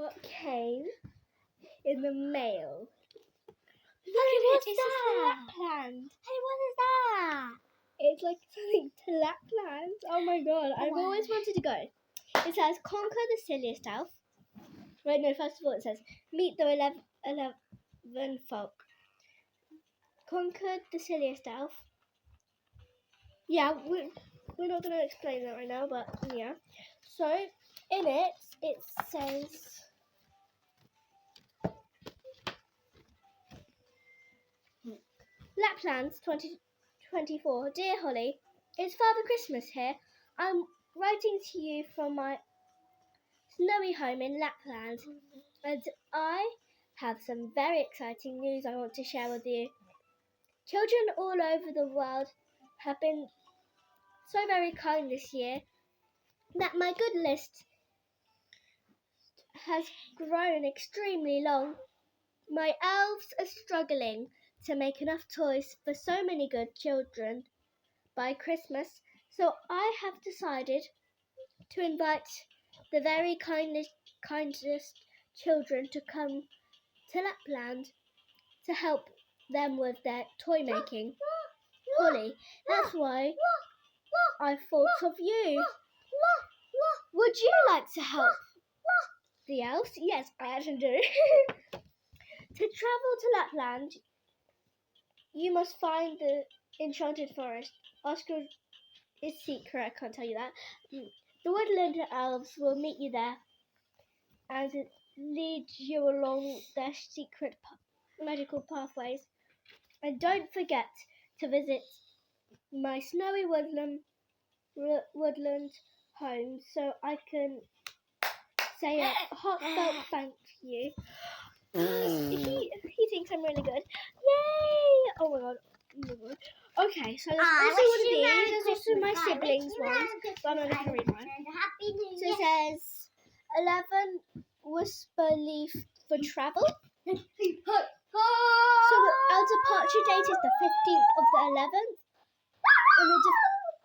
what came in the mail. Look at It's from Lapland. Hey, what is that? It's like something to Lapland. Oh my god, I've wow. always wanted to go. It says, conquer the silliest elf. Wait, no, first of all it says, meet the 11 folk. Conquered the silliest elf. Yeah, we're not going to explain that right now, but yeah. So, in it says... Lapland's 2024. Dear Holly, it's Father Christmas here. I'm writing to you from my snowy home in Lapland, and I have some very exciting news I want to share with you. Children all over the world have been so very kind this year that my good list has grown extremely long. My elves are struggling to make enough toys for so many good children by Christmas, so I have decided to invite the very kindest children to come to Lapland to help them with their toy making. Holly, that's why I thought of you. Would you like to help the elves? Yes, I actually do. To travel to Lapland, you must find the enchanted forest. Oscar is secret, I can't tell you that. The woodland elves will meet you there and lead you along their secret magical pathways. And don't forget to visit my snowy woodland home so I can say a heartfelt thank you. He thinks I'm really good. Yay! Oh my god. Okay, so there's also one of these. There's also my siblings' ones. But I'm not going to read mine. So it says 11 whisper leaf for travel. So our departure date is the 15th of the 11th. And the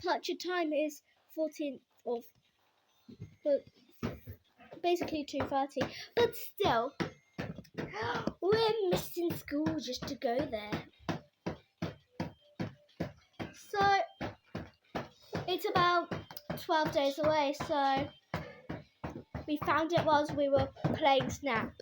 departure time is 14th of basically 2:30. But still, we're missing school just to go there. So it's about 12 days away, so we found it whilst we were playing Snap.